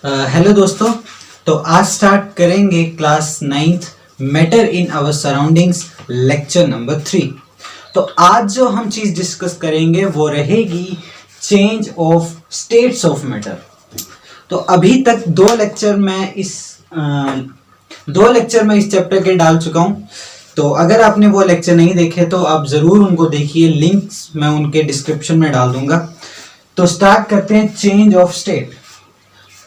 Hello दोस्तों। तो आज स्टार्ट करेंगे class 9th matter in our surroundings lecture number 3। तो आज जो हम चीज़ डिस्कस करेंगे वो रहेगी change of states of matter. तो अभी तक दो लेक्चर मैं इस चैप्टर के डाल चुका हूँ। तो अगर आपने वो लेक्चर नहीं देखे तो आप ज़रूर उनको देखिए, लिंक्स मैं उनके डिस्क्रिप्शन में डाल दूंगा। तो स्टार्ट करते हैं चेंज ऑफ स्टेट।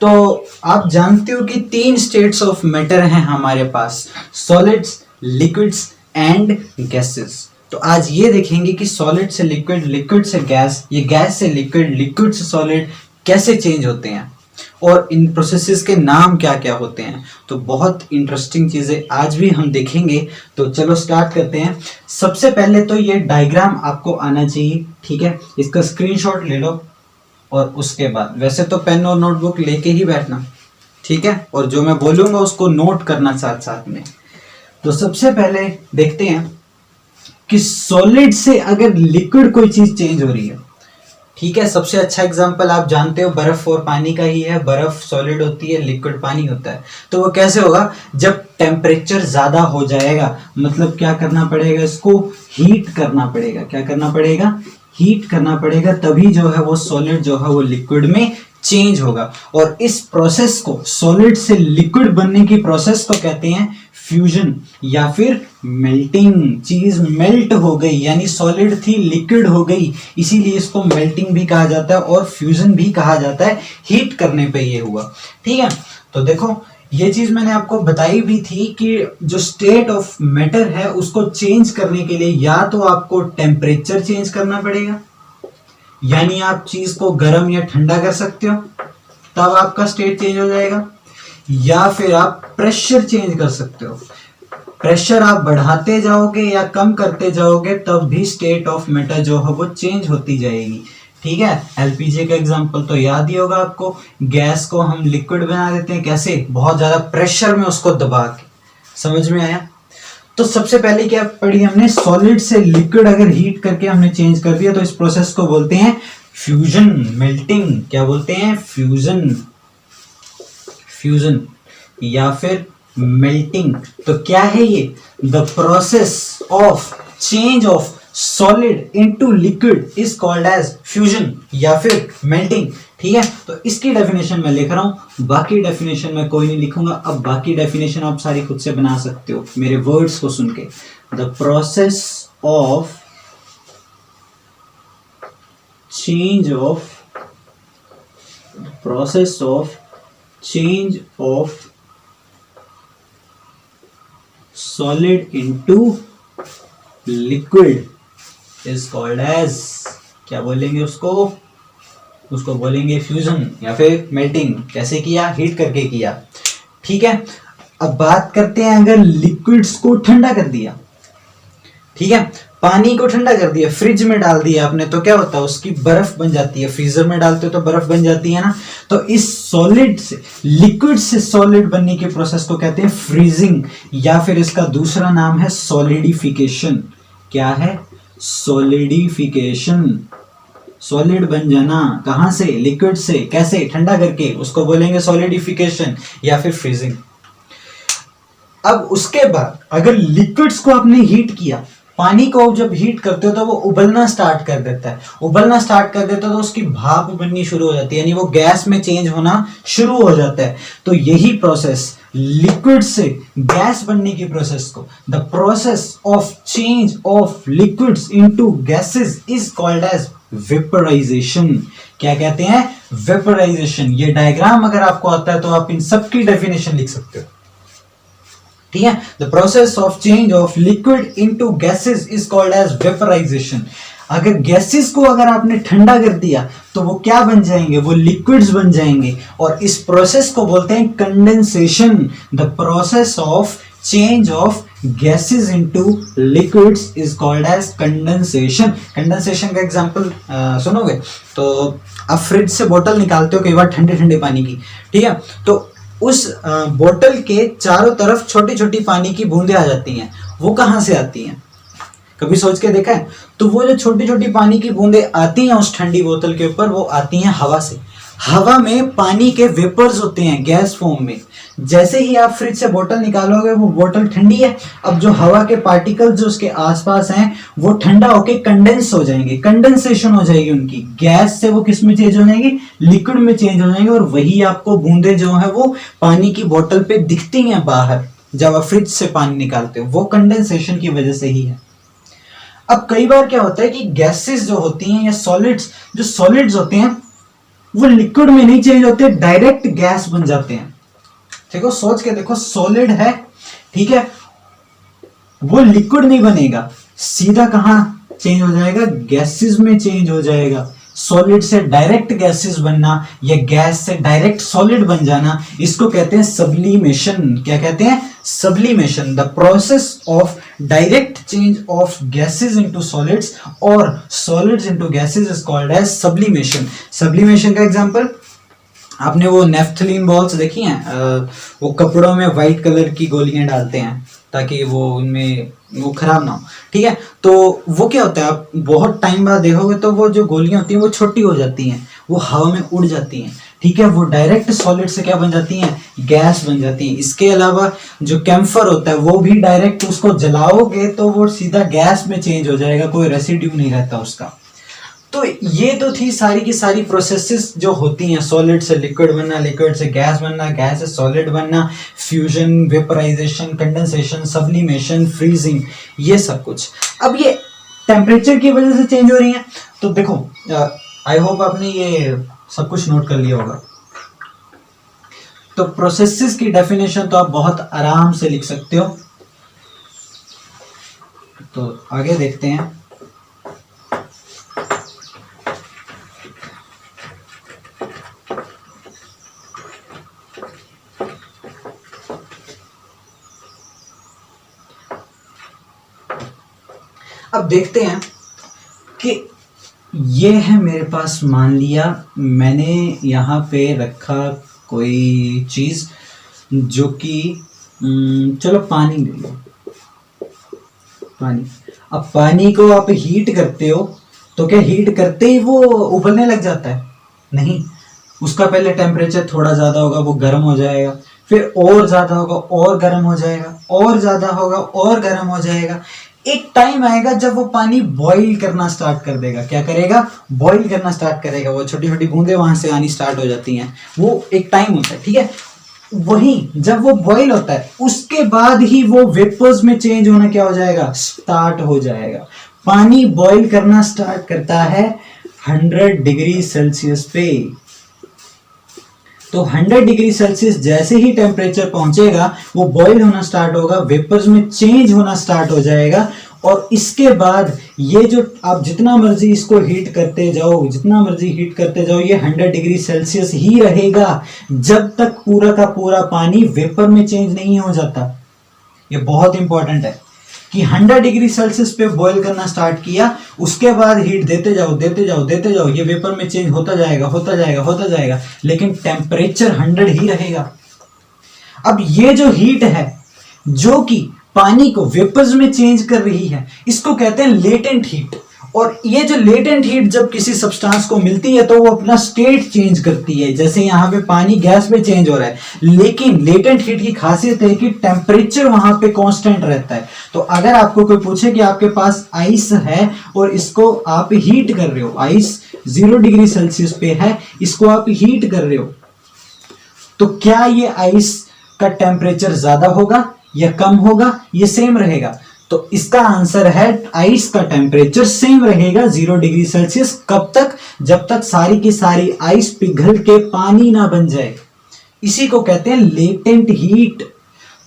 तो आप जानते हो कि 3 स्टेट्स ऑफ मैटर हैं हमारे पास, सॉलिड्स, लिक्विड्स एंड गैसेस। तो आज ये देखेंगे कि सॉलिड से लिक्विड, लिक्विड से गैस, ये गैस से लिक्विड, लिक्विड से सॉलिड कैसे चेंज होते हैं और इन प्रोसेसेस के नाम क्या क्या होते हैं। तो बहुत इंटरेस्टिंग चीज़ें आज भी हम देखेंगे। तो चलो स्टार्ट करते हैं। सबसे पहले तो ये डायग्राम आपको आना चाहिए, ठीक है। इसका स्क्रीनशॉट ले लो और उसके बाद वैसे तो पेन और नोटबुक लेके ही बैठना, ठीक है, और जो मैं बोलूँगा उसको नोट करना साथ साथ में। तो सबसे पहले देखते हैं कि सॉलिड से अगर लिक्विड कोई चीज़ चेंज हो रही है, ठीक है। सबसे अच्छा एग्जांपल आप जानते हो बर्फ और पानी का ही है। बर्फ सॉलिड होती है, लिक्विड पानी होता है। तो वो कैसे होगा? जब टेम्परेचर ज़्यादा हो जाएगा, मतलब क्या करना पड़ेगा, इसको हीट करना पड़ेगा। क्या करना पड़ेगा? हीट करना पड़ेगा, तभी जो है वो सॉलिड जो है वो लिक्विड में चेंज होगा। और इस प्रोसेस को, सॉलिड से लिक्विड बनने की प्रोसेस को कहते हैं फ्यूजन या फिर मेल्टिंग। चीज मेल्ट हो गई, यानी सॉलिड थी लिक्विड हो गई, इसीलिए इसको मेल्टिंग भी कहा जाता है और फ्यूजन भी कहा जाता है। हीट करने पे ये हुआ, ठीक है। तो देखो, ये चीज मैंने आपको बताई भी थी कि जो स्टेट ऑफ मैटर है उसको चेंज करने के लिए या तो आपको टेम्परेचर चेंज करना पड़ेगा, यानी आप चीज को गर्म या ठंडा कर सकते हो, तब आपका स्टेट चेंज हो जाएगा। या फिर आप प्रेशर चेंज कर सकते हो। प्रेशर आप बढ़ाते जाओगे या कम करते जाओगे तब भी स्टेट ऑफ मैटर जो है वो चेंज होती जाएगी, ठीक है। एलपीजी का एग्जांपल तो याद ही होगा आपको। गैस को हम लिक्विड बना देते हैं, कैसे? बहुत ज्यादा प्रेशर में उसको दबा के। समझ में आया? तो सबसे पहले क्या पढ़ी हमने? सॉलिड से लिक्विड अगर हीट करके हमने चेंज कर दिया तो इस प्रोसेस को बोलते हैं फ्यूजन, मेल्टिंग। क्या बोलते हैं? फ्यूजन, फ्यूजन या फिर मेल्टिंग। तो क्या है ये? The process of change of solid into liquid is called as fusion या फिर मेल्टिंग, ठीक है। तो इसकी डेफिनेशन मैं लिख रहा हूं, बाकी डेफिनेशन मैं कोई नहीं लिखूंगा। अब बाकी डेफिनेशन आप सारी खुद से बना सकते हो मेरे वर्ड्स को सुन के। The process of change of solid into liquid is called as, क्या बोलेंगे उसको बोलेंगे फ्यूजन या फिर मेल्टिंग। कैसे किया? हीट करके किया, ठीक है। अब बात करते हैं, अगर लिक्विड्स को ठंडा कर दिया, ठीक है, पानी को ठंडा कर दिया, फ्रिज में डाल दिया आपने, तो क्या होता है? उसकी बर्फ बन जाती है। फ्रीजर में डालते हो तो बर्फ बन जाती है ना। तो इस सॉलिड से, लिक्विड से सॉलिड बनने की प्रोसेस को कहते हैं फ्रीजिंग या फिर इसका दूसरा नाम है सॉलिडिफिकेशन। क्या है? सॉलिडिफिकेशन। सॉलिड बन जाना, कहां से? लिक्विड से। कैसे? ठंडा करके, उसको बोलेंगे सॉलिडिफिकेशन या फिर फ्रीजिंग। अब उसके बाद अगर लिक्विड्स को आपने हीट किया, पानी को जब हीट करते हो तो वो उबलना स्टार्ट कर देता है। उबलना स्टार्ट कर देता है तो उसकी भाप बननी शुरू हो जाती है, यानी वो गैस में चेंज होना शुरू हो जाता है। तो यही प्रोसेस, लिक्विड से गैस बनने की प्रोसेस को, the process of change of liquids into gases is called as vaporization. क्या कहते हैं? वेपराइजेशन। ये डायग्राम अगर आपको आता है तो आप इन सबकी डेफिनेशन लिख सकते हो, ठीक है। The process of change of liquid into gases is called as vaporization. अगर गैसेस को अगर आपने ठंडा कर दिया तो वो क्या बन जाएंगे? वो लिक्विड्स बन जाएंगे और इस प्रोसेस को बोलते हैं condensation. The process of change of gases into liquids is called as condensation. Condensation का एग्जांपल सुनोगे तो आप फ्रिज से बोतल निकालते हो कई बार ठंडे ठंडे पानी की, ठीक है। तो उस बोतल के चारों तरफ छोटी छोटी पानी की बूंदें आ जाती हैं। वो कहाँ से आती हैं? कभी सोच के देखा है? तो वो जो छोटी छोटी पानी की बूंदें आती हैं उस ठंडी बोतल के ऊपर, वो आती हैं हवा से। हवा में पानी के वेपर्स होते हैं गैस फॉर्म में। जैसे ही आप फ्रिज से बोतल निकालोगे वो बोतल ठंडी है, अब जो हवा के पार्टिकल्स जो उसके आसपास हैं वो ठंडा होके कंडेंस हो जाएंगे, कंडेंसेशन हो जाएगी उनकी, गैस से वो किस में चेंज हो जाएंगी, लिक्विड में चेंज हो जाएंगे, और वही आपको बूंदे जो है वो पानी की बोतल पे दिखती हैं बाहर जब आप फ्रिज से पानी निकालते हो, वो कंडेंसेशन की वजह से ही है। अब कई बार क्या होता है कि गैसेस जो होती हैं या सॉलिड्स, जो सॉलिड्स होते हैं वो लिक्विड में नहीं चेंज होते, डायरेक्ट गैस बन जाते हैं। देखो सोच के देखो, सॉलिड है, ठीक है, वो लिक्विड नहीं बनेगा, सीधा कहां चेंज हो जाएगा, गैसेस में चेंज हो जाएगा। सॉलिड से डायरेक्ट गैसेस बनना या गैस से डायरेक्ट सॉलिड बन जाना, इसको कहते हैं सब्लिमेशन। क्या कहते हैं? Sublimation, the process of direct change of gases into solids और solids into gases is called as sublimation. Sublimation का एग्जांपल, आपने वो नेफ्थलीन बॉल्स देखी हैं, वो कपड़ों में व्हाइट कलर की गोलियां डालते हैं ताकि वो उनमें वो खराब ना हो, ठीक है। तो वो क्या होता है, आप बहुत टाइम बाद देखोगे तो वो जो गोलियां होती हैं वो छोटी हो जाती हैं, वो हवा में उड़ जाती हैं, ठीक है। वो डायरेक्ट सॉलिड से क्या बन जाती हैं, गैस बन जाती हैं। इसके अलावा जो कैम्फर होता है वो भी डायरेक्ट उसको जलाओगे तो वो सीधा गैस में चेंज हो जाएगा, कोई रेसिड्यू नहीं रहता उसका। तो ये तो थी सारी की सारी प्रोसेसेस जो होती हैं, सॉलिड से लिक्विड बनना, लिक्विड से गैस बनना, गैस से सॉलिड बनना, fusion, vaporization, condensation, sublimation, freezing, ये सब कुछ। अब ये टेम्परेचर की वजह से चेंज हो रही हैं। तो देखो, आई होप आपने ये सब कुछ नोट कर लिया होगा। तो प्रोसेसेस की डेफिनेशन तो आप बहुत आराम से लिख सकते हो। तो आगे देखते हैं। अब देखते हैं कि ये है मेरे पास, मान लिया मैंने यहाँ पे रखा कोई चीज जो कि चलो पानी ले लो, पानी। अब पानी को आप हीट करते हो तो क्या हीट करते ही वो उबलने लग जाता है? नहीं, उसका पहले टेम्परेचर थोड़ा ज्यादा होगा, वो गर्म हो जाएगा, फिर और ज्यादा होगा और गर्म हो जाएगा, और ज्यादा होगा और गर्म हो जाएगा। एक टाइम आएगा जब वो पानी बॉईल करना स्टार्ट कर देगा। क्या करेगा? बॉईल करना स्टार्ट करेगा, वो छोटी छोटी बूंदें वहां से आनी स्टार्ट हो जाती हैं, वो एक टाइम होता है, ठीक है। वही जब वो बॉईल होता है उसके बाद ही वो वेपर्स में चेंज होना क्या हो जाएगा, स्टार्ट हो जाएगा। पानी बॉईल करना स्टार्ट करता है 100 डिग्री सेल्सियस पे। तो 100 डिग्री सेल्सियस जैसे ही टेम्परेचर पहुंचेगा वो बॉईल होना स्टार्ट होगा, वेपर्स में चेंज होना स्टार्ट हो जाएगा। और इसके बाद ये जो आप जितना मर्जी इसको हीट करते जाओ, जितना मर्जी हीट करते जाओ, ये 100 डिग्री सेल्सियस ही रहेगा जब तक पूरा का पूरा पानी वेपर में चेंज नहीं हो जाता। ये बहुत इंपॉर्टेंट है कि 100 डिग्री सेल्सियस पे बॉईल करना स्टार्ट किया, उसके बाद हीट देते जाओ देते जाओ देते जाओ, ये वेपर में चेंज होता जाएगा होता जाएगा होता जाएगा, लेकिन टेम्परेचर 100 ही रहेगा। अब ये जो हीट है जो कि पानी को वेपर्स में चेंज कर रही है, इसको कहते हैं लेटेंट हीट। और ये जो लेटेंट हीट जब किसी सब्सटेंस को मिलती है तो वो अपना स्टेट चेंज करती है। जैसे यहाँ पे पानी गैस में चेंज हो रहा है, लेकिन लेटेंट हीट की खासियत है कि टेम्परेचर वहां पे कांस्टेंट रहता है। तो अगर आपको कोई पूछे कि आपके पास आइस है और इसको आप हीट कर रहे हो, आइस 0 डिग्री सेल्सियस पे है, इसको आप हीट कर रहे हो, तो क्या ये आइस का टेम्परेचर ज्यादा होगा या कम होगा? ये सेम रहेगा। तो इसका आंसर है आइस का टेम्परेचर सेम रहेगा 0 डिग्री सेल्सियस। कब तक? जब तक सारी की सारी आइस पिघल के पानी ना बन जाए। इसी को कहते हैं लेटेंट हीट।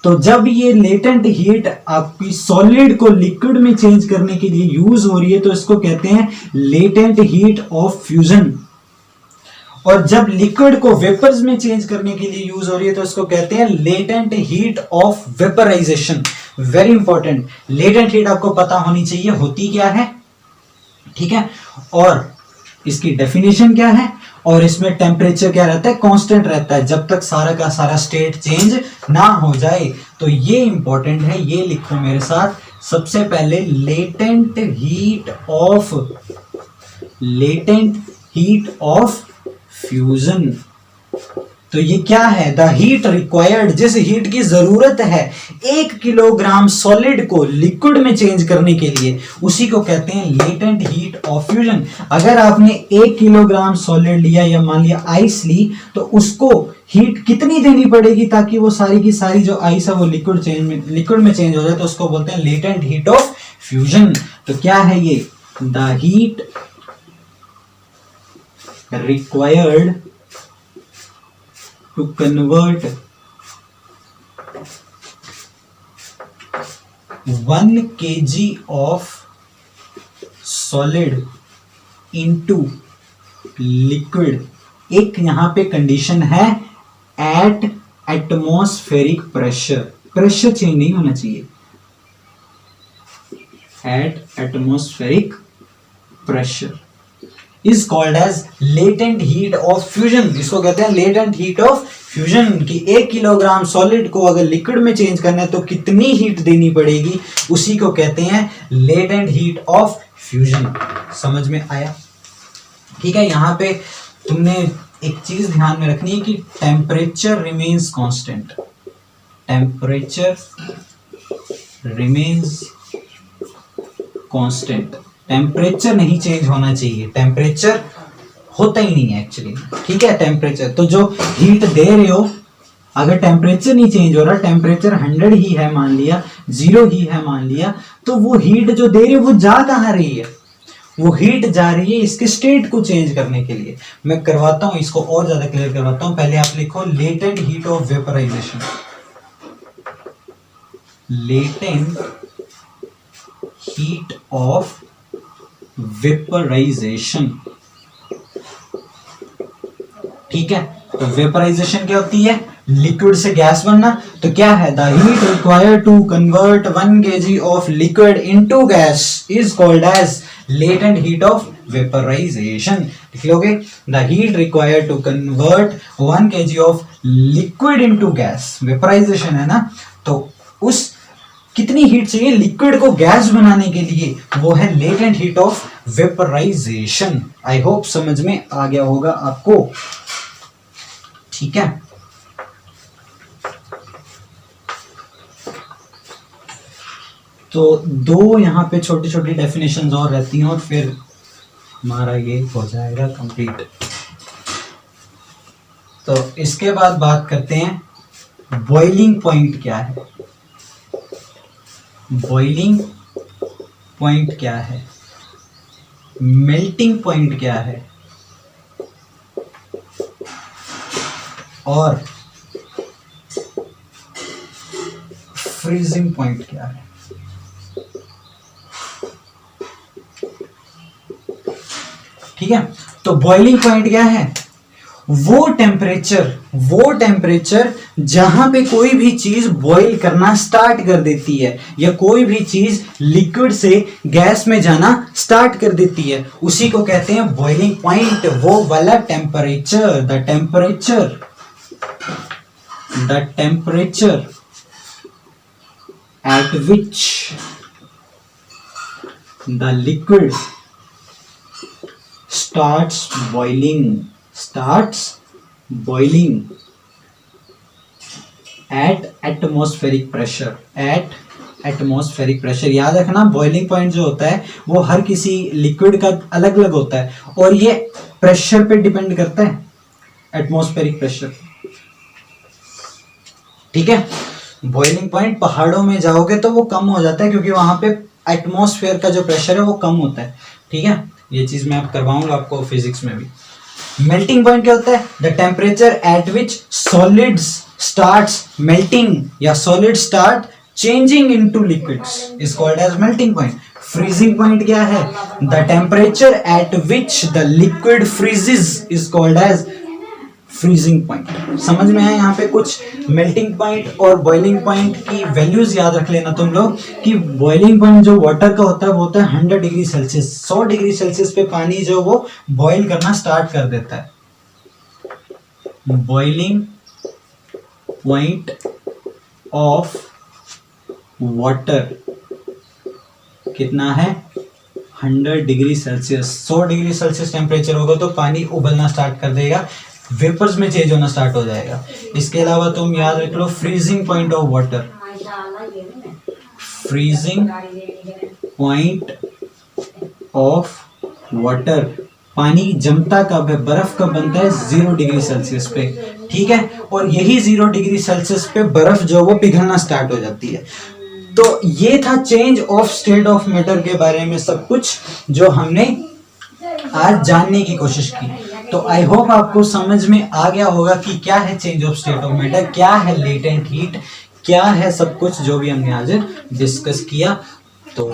तो जब ये लेटेंट हीट आपकी सॉलिड को लिक्विड में चेंज करने के लिए यूज हो रही है तो इसको कहते हैं लेटेंट हीट ऑफ फ्यूजन। और जब लिक्विड को वेपर्स में चेंज करने के लिए यूज हो रही है तो इसको कहते हैं latent heat of vaporization. Very important, latent heat आपको पता होनी चाहिए होती क्या है, ठीक है, और इसकी डेफिनेशन क्या है, और इसमें टेम्परेचर क्या रहता है, कांस्टेंट रहता है जब तक सारा का सारा स्टेट चेंज ना हो जाए। तो ये इंपॉर्टेंट है, ये लिखो मेरे साथ। सबसे पहले लेटेंट हीट ऑफ फ्यूजन। तो ये क्या है? द हीट रिक्वायर्ड, जिस हीट की जरूरत है 1 किलोग्राम सॉलिड को लिक्विड में चेंज करने के लिए, उसी को कहते हैं लेटेंट हीट ऑफ फ्यूजन। अगर आपने 1 किलोग्राम सॉलिड लिया या मान लिया आइस ली, तो उसको हीट कितनी देनी पड़ेगी ताकि वो सारी की सारी जो आइस है वो लिक्विड में चेंज हो जाए, तो उसको बोलते हैं लेटेंट हीट ऑफ फ्यूजन। तो क्या है ये? The heat required to convert 1 kg of solid into liquid। एक यहां पे कंडीशन है, at atmospheric pressure, pressure change नहीं होना चाहिए, at atmospheric pressure is called as latent heat of fusion. इसको कहते हैं लेटेंट हीट ऑफ फ्यूजन। कि 1 किलोग्राम सॉलिड को अगर लिक्विड में चेंज करना है तो कितनी हीट देनी पड़ेगी, उसी को कहते हैं लेटेंट हीट ऑफ फ्यूजन। समझ में आया? ठीक है। यहां पे तुमने एक चीज ध्यान में रखनी है कि temperature remains constant, temperature remains constant, temperature नहीं चेंज होना चाहिए, टेम्परेचर होता ही नहीं है एक्चुअली। ठीक है। टेम्परेचर तो जो हीट दे रहे हो, अगर टेम्परेचर नहीं चेंज हो रहा, टेम्परेचर 100 ही है मान लिया, 0 ही है मान लिया, तो वो हीट जो दे रही है वो जा कहाँ रही है? वो हीट जा रही है इसके स्टेट को चेंज करने के लिए। मैं करवाता हूं, इसको और ज्यादा क्लियर करवाता हूं। पहले आप लिखो latent heat of vaporization, latent heat of vaporization. ठीक है। तो वेपराइजेशन क्या होती है? लिक्विड से गैस बनना। तो क्या है? The heat required to convert 1 kg of liquid into gas is called as latent heat of vaporization. लिख लोगे? The heat required to convert 1 kg of liquid into gas, vaporization है ना। तो उस कितनी हीट चाहिए लिक्विड को गैस बनाने के लिए, वो है latent heat of vaporization. I hope समझ में आ गया होगा आपको। ठीक है। तो दो यहां पे छोटी छोटी डेफिनेशंस और रहती हैं और फिर हमारा ये हो जाएगा कंप्लीट। तो इसके बाद बात करते हैं बॉइलिंग पॉइंट क्या है। बॉइलिंग पॉइंट क्या है, मेल्टिंग पॉइंट क्या है, और फ्रीजिंग पॉइंट क्या है। ठीक है। तो बॉइलिंग पॉइंट क्या है? वो टेम्परेचर जहां पे कोई भी चीज बॉईल करना स्टार्ट कर देती है, या कोई भी चीज लिक्विड से गैस में जाना स्टार्ट कर देती है, उसी को कहते हैं बॉइलिंग पॉइंट। वो वाला temperature, the temperature at which the liquid starts boiling at atmospheric pressure, at atmospheric pressure। याद रखना बॉइलिंग पॉइंट जो होता है वो हर किसी लिक्विड का अलग अलग होता है, और ये प्रेशर पे डिपेंड करता है, एटमॉस्फेरिक प्रेशर। ठीक है। बॉइलिंग पॉइंट पहाड़ों में जाओगे तो वो कम हो जाता है, क्योंकि वहां पे एटमॉस्फेयर का जो प्रेशर है वो कम होता है। ठीक है। ये चीज मैं आप करवाऊंगा आपको फिजिक्स में भी। मेल्टिंग पॉइंट क्या होता है? The temperature at which solids starts melting या solid start changing into liquids is called as melting point. Freezing point क्या है? The temperature at which the liquid freezes is called as freezing point. समझ में आया? यहाँ पे कुछ melting point और बॉइलिंग पॉइंट की वैल्यूज याद रख लेना तुम लोग, कि बॉइलिंग पॉइंट जो वाटर का होता है वो होता है 100 डिग्री सेल्सियस, 100 डिग्री सेल्सियस पे पानी जो वो बॉइल करना स्टार्ट कर देता है। बॉइलिंग पॉइंट ऑफ वाटर कितना है? 100 degree Celsius, 100 degree Celsius temperature होगा तो पानी उबलना स्टार्ट कर देगा, वेपर्स में चेंज होना स्टार्ट हो जाएगा। इसके अलावा तुम याद रख लो freezing point of water, freezing point of water, पानी जमता कब है, बर्फ कब बनता है, 0 डिग्री सेल्सियस पे, ठीक है। और यही 0 डिग्री सेल्सियस पे बर्फ जो वो पिघलना स्टार्ट हो जाती है। तो ये था change of state of matter के बारे में सब कुछ जो हमने आज जानने की कोशिश की। तो आई होप आपको समझ में आ गया होगा कि क्या है change of state of matter, क्या है लेटेंट हीट, क्या है सब कुछ जो भी हमने आज डिस्कस किया। तो